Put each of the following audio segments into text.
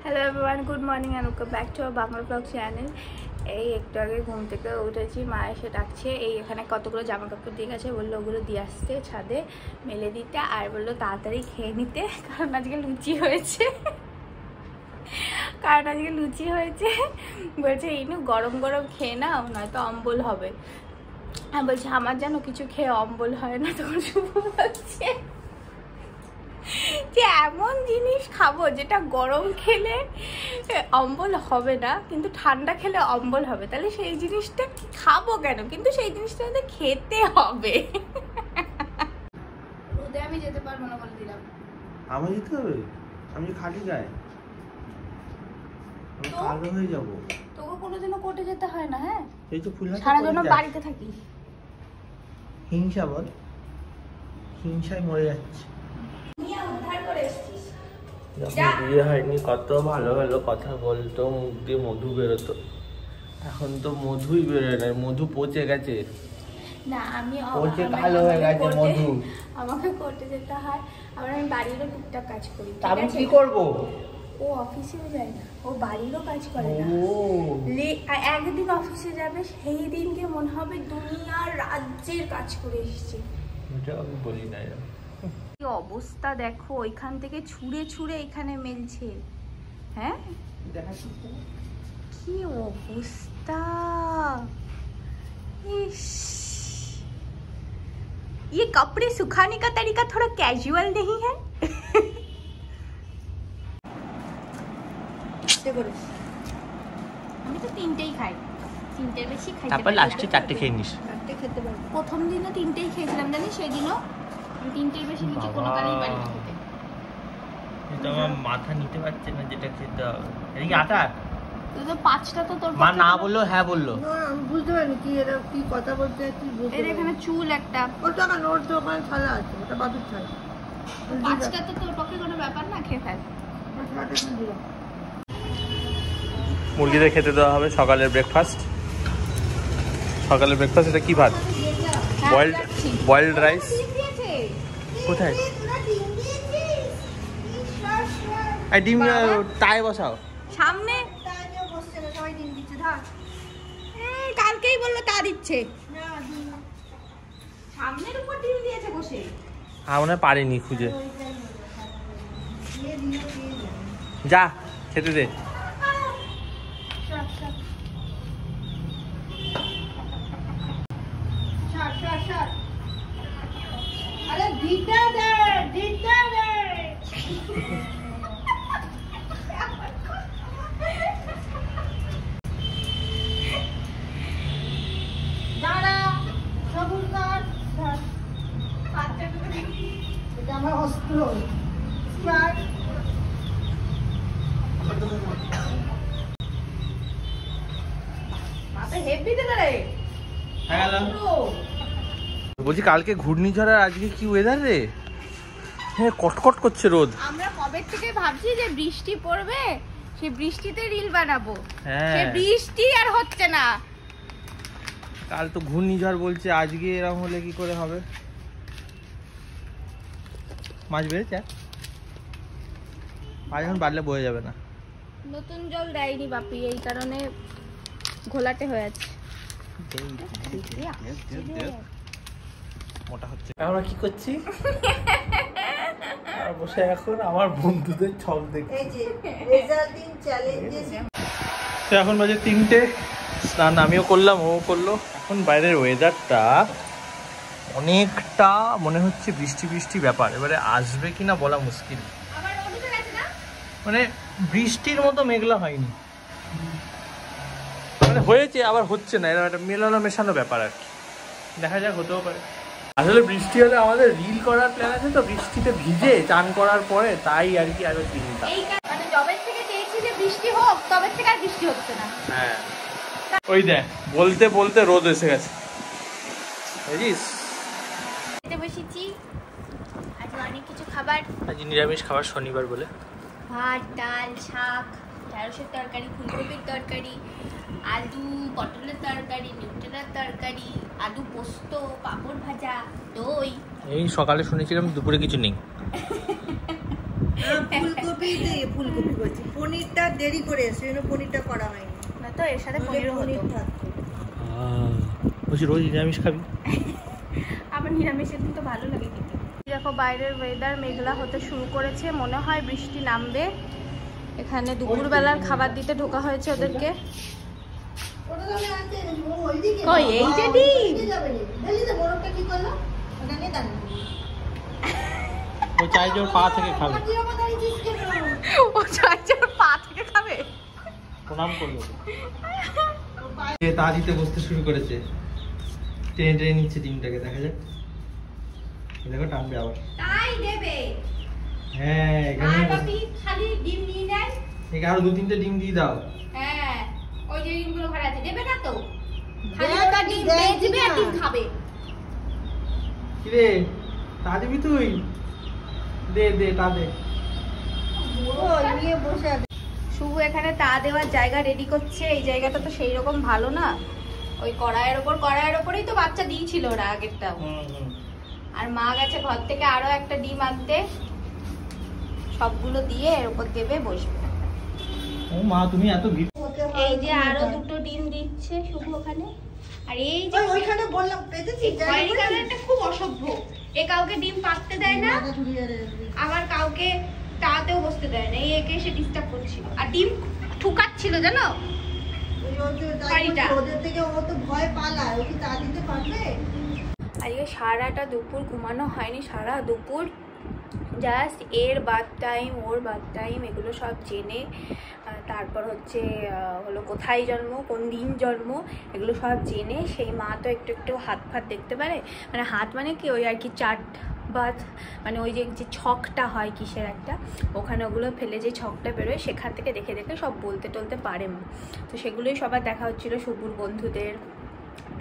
Hello everyone, good morning and welcome back to our Bangla blog channel. এই একটু আগে ঘুম থেকে উঠেছি, মা এসে ডাকছে। এই এখানে কতগুলো জামা কাপড় দিয়ে গেছে, বললো ওগুলো দিয়ে আসতে ছাদে মেলে দিতে, আর বললো তাড়াতাড়ি খেয়ে নিতে কারণ আজকে লুচি হয়েছে। বলছে ইনু গরম গরম খেয়ে নাও, নয়তো অম্বল হবে। আর বলছে আমার যেন কিছু খেয়ে অম্বল হয় না। তখন শুভ বলছে যে এমন জিনিস খাবো যেটা গরম খেলে অম্বল হবে না, কিন্তু ঠান্ডা খেলে অম্বল হবে, তাহলে সেই জিনিসটা খাবো কেন? কিন্তু সেই জিনিসটা আমাদের খেতে হবে। রোদে আমি যেতে পারবো না বলে দিলাম। আমি যেতে হবে? আমি খালি গায়ে কালো হয়ে যাবো। তোকে কোনোদিনও কোর্টে যেতে হয় না। হ্যাঁ, এই তো ফুল সারা জন্য বাড়িতে থাকি। হিংসা বল, হিংসায় মরে যাচ্ছে। বিয়ে হয়নি কত ভালো ভালো কথা বলতো, মুখ দিয়ে মধু বেরোতো। এখন তো মধুই বেরোয় না, মধু পচে গেছে। না, আমি পচে কালো হয়ে গেছে মধু। আমাকে করতে যেতে হয়, আবার আমি বাড়িরও টুকটাক কাজ করি। আমি কি করবো? ও অফিসেও যায় না, ও বাড়িরও কাজ করে না। একদিন অফিসে যাবে, সেই দিনকে মনে হবে দুনিয়ার রাজ্যের কাজ করে এসেছে। এটা আমি বলি না। কি অবস্থা দেখো, ওইখান থেকে ছুঁড়ে ছুঁড়ে এখানে মেলছে। হ্যাঁ, কি অবস্থা! इस ये कपड़े सुखाने का तरीका थोड़ा कैजुअल नहीं है? আমি তো তিনটেই খাই, তিনটের বেশি খাই। তারপর লাস্টে চারটে খেয়ে নিস। চারটে খেতে পারবো। প্রথম দিনও তিনটেই খেয়েছিলাম, জানিস? সেদিনও আমি তিনটের বেশি নিচে কোনো কারণেই পারি না খেতে। এটা আমার মাথা নিতে পারছে না যেটা খেতে হবে। এটা কি আটা? তুই তো পাঁচটা তো তোর মা না বললো হ্যাঁ বললো। না আমি বুঝতে পারিনি কি এটা কি কথা বলতে কি বুঝতে এর এখানে চুল একটা, ওটা কেন? ওর তো ওখানে থালা আছে, ওটা বাদুর থালা। পাঁচটা তো তোর পক্ষে কোনো ব্যাপার না, খেয়ে ফেল। মুরগিদের খেতে দেওয়া হবে সকালের ব্রেকফাস্ট। সকালের ব্রেকফাস্ট এটা কি ভাত? Boiled rice. কোথায়? এই ডিম টায় বসাও সামনে। কালকেই বললো তা দিচ্ছে, সামনের উপর ডিম দিয়েছে বসে। আমরা পারিনি খুঁজে। যা খেতে দে। আরে দিটা দে, দিটা দে। দাঁড়া, সবুজ কাট। এটা আমার অস্ত্র। বলছি কালকে ঘূর্ণিঝড় আর আজকে কি ওয়েদার রে? হ্যাঁ, কটকট করছে রোদ। আমরা কবে থেকে ভাবছি যে বৃষ্টি পড়বে, সেই বৃষ্টিতে রিল বানাবো। হ্যাঁ, সেই বৃষ্টি আর হচ্ছে না। কাল তো ঘূর্ণিঝড় বলছে, আজকে এরকম হলে কি করে হবে? মাছ বেড়েছে? মাছ এখন বাড়লে বয়ে যাবে না। নতুন জল দেয়নি বাপি, এই কারণে ঘোলাটে হয়ে আছে। মোটা হচ্ছে। আমরা কি করছি? বসে এখন আমার বন্ধুদের ছক দেখছি। এই যে রেজাল্টিং চ্যালেঞ্জেস। তো এখন বাজে 3টে, স্নান আমিও করলাম, ও করলো। এখন বাইরের ওয়েদারটা অনেকটা মনে হচ্ছে বৃষ্টি বৃষ্টি ব্যাপার। এবারে আসবে কিনা বলা মুশকিল। মানে বৃষ্টির মতো মেঘলা হয়নি, মানে হয়েছে আবার হচ্ছে না, এরকম একটা মেলানো মেশানো ব্যাপার আর কি। দেখা যাক, হতেও পারে। আসলে বৃষ্টি হলে আমাদের রিল করার প্ল্যান আছে, তো বৃষ্টিতে ভিজে চান করার পরে তাই আর কি আরো চিন্তা। মানে জবের থেকে চেয়েছি যে বৃষ্টি হোক, তবে থেকে আর বৃষ্টি হচ্ছে না। হ্যাঁ, ওই দেখ বলতে বলতে রোদ এসে গেছে, বুঝিস? খেতে বসেছি, আজ অনেক কিছু খাবার। আজ নিরামিষ খাবার, শনিবার বলে। ভাত, ডাল, শাক, ঢেঁড়সের তরকারি, ফুলকপির তরকারি, আলু পটলের তরকারি, নিউট্রেলার তরকারি, আলু পোস্ত, পাঁপড় ভাজা, দই। এই সকালে শুনেছিলাম দুপুরে কিছু নেই। ফুলকপি বলছি, পনিরটা দেরি করে এসে পনিরটা করা হয়নি। না তো এর সাথে পনিরও হতো। বলছি রোজ নিরামিষ খাবি? আবার নিরামিষের দিন তো ভালো লাগে খেতে। দেখো বাইরের ওয়েদার মেঘলা হতে শুরু করেছে, মনে হয় বৃষ্টি নামবে। এখানে দুপুরবেলার খাবার দিতে ঢোকা হয়েছে ওদেরকে। কই এই যে ডিম, ও চাই যে ওর পা থেকে খাবে। ও চাই যে ওর পা থেকে খাবে। প্রণাম করলো। তা দিতে বসতে শুরু করেছে, টেনে টেনে নিচ্ছে ডিমটাকে। দেখা যাক, দেখো টানবে আবার। তাই দেবে। হ্যাঁ এখানে খালি ডিম নিয়ে নেয়। এখানে আরো 2-3টে ডিম দিয়ে দাও। হ্যাঁ ওই যে ডিমগুলো ঘরে আছে, দেবে না তো? খালি ওটা ডিম বেচবে আর ডিম খাবে। কি রে, তা দিবি তুই? দে দে তা দে। শুভ এখানে তা দেওয়ার জায়গা রেডি করছে। এই জায়গাটা তো সেই রকম ভালো না, ওই কড়াইয়ের ওপরেই তো বাচ্চা দিয়েছিল ওরা আগেরটাও। আর মা গেছে ঘর থেকে আরো একটা ডিম আনতে, সবগুলো দিয়ে এর উপর দেবে, বসবে। ও মা তুমি এত এই যে আরো 2টো ডিম দিচ্ছে শুভ ওখানে। আর এই যে ওইখানে বললাম পেতেছি, এটা খুব অসভ্য। এ কাউকে ডিম পাততে দেয় না, আবার কাউকে তাতেও বসতে দেয় না। এই একে এসে ডিস্টার্ব করছিল আর ডিম ঠুকাচ্ছিল জানো। ওদের থেকে ও তো ভয় পালায়, ও কি তা দিতে পারবে? আজকে সারাটা দুপুর ঘুমানো হয়নি, সারা দুপুর জাস্ট এর বাথ টাইম ওর বাথ টাইম এগুলো সব জেনে, তারপর হচ্ছে হলো কোথায় জন্ম, কোন দিন জন্ম, এগুলো সব জেনে। সেই মা তো একটু একটু হাত ফাত দেখতে পারে, মানে হাত মানে কি ওই আর কি চাট বাথ, মানে ওই যে ছকটা হয় কিসের একটা, ওখানে ওগুলো ফেলে যে ছকটা বেরোয় সেখান থেকে দেখে দেখে সব বলতে টলতে পারে মা। তো সেগুলোই সবার দেখা হচ্ছিলো, শুভুর বন্ধুদের,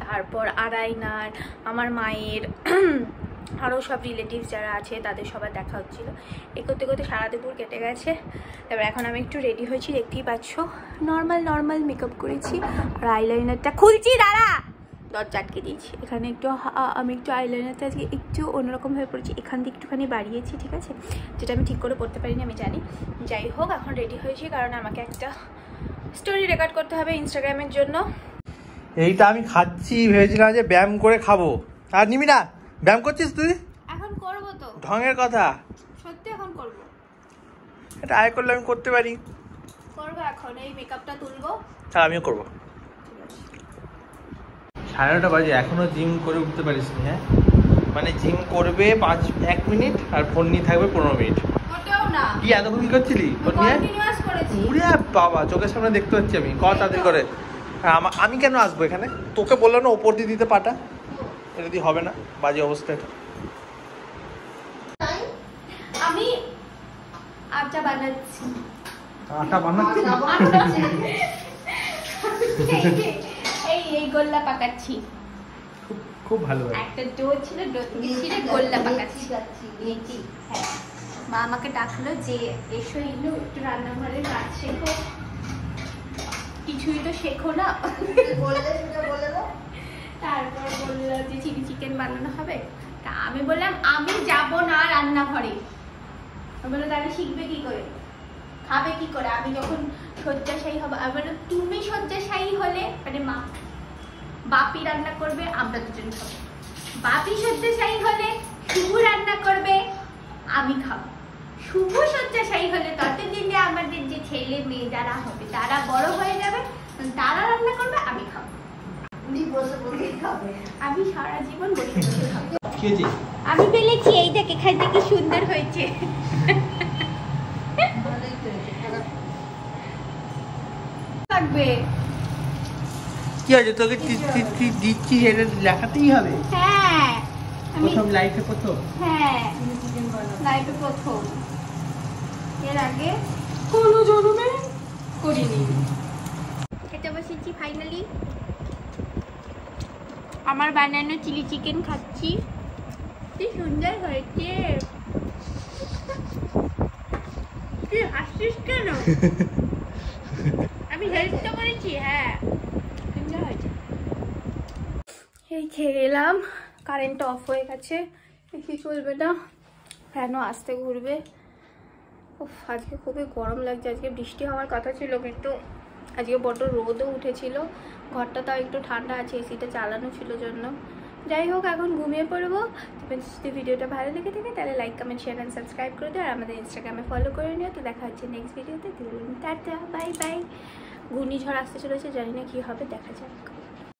তারপর আরাইনার, আমার মায়ের, আরও সব রিলেটিভস যারা আছে তাদের সবার দেখা হচ্ছিলো। এই করতে করতে সারা দুপুর কেটে গেছে। তারপর এখন আমি একটু রেডি হয়েছি, দেখতেই পাচ্ছ নর্মাল মেকআপ করেছি। আর আইলাইনারটা খুলছি, দাঁড়া, দরজা আটকে দিয়েছি। এখানে একটু আমি একটু আইলাইনারটা আজকে একটু অন্যরকমভাবে পড়েছি, এখান থেকে একটুখানি বাড়িয়েছি, ঠিক আছে, যেটা আমি ঠিক করে পড়তে পারিনি আমি জানি। যাই হোক এখন রেডি হয়েছি, কারণ আমাকে একটা স্টোরি রেকর্ড করতে হবে ইনস্টাগ্রামের জন্য। এইটা আমি খাচ্ছি, ভেবেছিলাম যে ব্যায়াম করে খাবো। আর নিবি না? ব্যায়াম করছিস তুই? এখন করবো তো, ঢঙের কথা। সত্যি এখন করবো। এটা আয় করলে আমি করতে পারি। করবো এখন, এই মেকআপটা তুলবো, তাহলে আমিও করবো। 9:30 বাজে, এখনো জিম করে উঠতে পারিস নি? হ্যাঁ মানে জিম করবে 1 মিনিট আর ফোন নিয়ে থাকবে 15 মিনিট। মোটেও না। কি এতক্ষণ কি করছিলি ফোন নিয়ে? কন্টিনিউয়াস করেছি। উড়ে বাবা, চোখের সামনে দেখতে পাচ্ছি আমি। তাদের করে আমি কেন আসবো এখানে? তোকে বললো না ওপর দিয়ে দিতে পাটা, এটা দিয়ে হবে না, বাজে অবস্থা এটা। আমি আটা বানাচ্ছি। আটা বানাচ্ছি? এই গোল্লা পাকাচ্ছি। খুব ভালো। একটা ডো ছিল, ডো থেকে ছিঁড়ে গোল্লা পাকাচ্ছি। হ্যাঁ, মা আমাকে ডাকলো যে এসো ইনু একটু রান্নাঘরে কাজ শেখো, কিছুই তো শেখো না। তারপর বললো যে চিলি চিকেন বানানো হবে। তা আমি বললাম আমি যাব না রান্নাঘরে। বললো তাহলে শিখবে কি করে, খাবে কি করে? আমি যখন শয্যাশায়ী হবো, আমি বললাম তুমি শয্যাশায়ী হলে মানে মা, বাপি রান্না করবে, আমরা দুজন খাবো। বাপি শয্যাশায়ী হলে শুভ রান্না করবে, আমি খাবো। শুভ শয্যাশায়ী হলে ততদিনে আমাদের যে ছেলে মেয়ে যারা হবে তারা বড় হয়ে যাবে, তারা রান্না করবে, আমি খাবো। আমি সারা জীবন বসে বসে খাবো। আমি বলেছি এই দেখ এখানটা কি সুন্দর হয়েছে। লাগবে কি হয়েছে তোকে দিচ্ছি, এটা লেখাতেই হবে। হ্যাঁ প্রথম লাইফে প্রথম। হ্যাঁ লাইফে প্রথম, এর আগে কোনো জন্মে করিনি। খেতে বসেছি ফাইনালি, আমার বানানো চিলি চিকেন খাচ্ছি। কি সুন্দর হয়েছে। তুই হাসছিস কেন? আমি হেল্প তো করেছি। হ্যাঁ সুন্দর হয়েছে। এই খেয়ে এলাম, কারেন্টটা অফ হয়ে গেছে, এসি চলবে না, ফ্যানও আস্তে ঘুরবে। উফ, আজকে খুবই গরম লাগছে। আজকে বৃষ্টি হওয়ার কথা ছিল, কিন্তু আজকে বড্ড রোদও উঠেছিল। ঘরটা তাও একটু ঠান্ডা আছে, এসিটা চালানো ছিল জন্য। যাই হোক, এখন ঘুমিয়ে পড়বো। যদি ভিডিওটা ভালো লেগে থাকে তাহলে like, comment, share and subscribe করে দিও। আর আমাদের ইনস্টাগ্রামে ফলো করে নিও। তো দেখা হচ্ছে নেক্সট ভিডিওতে। Tata, bye bye. ঘূর্ণিঝড় আসতে চলেছে, জানি না কী হবে, দেখা যাক।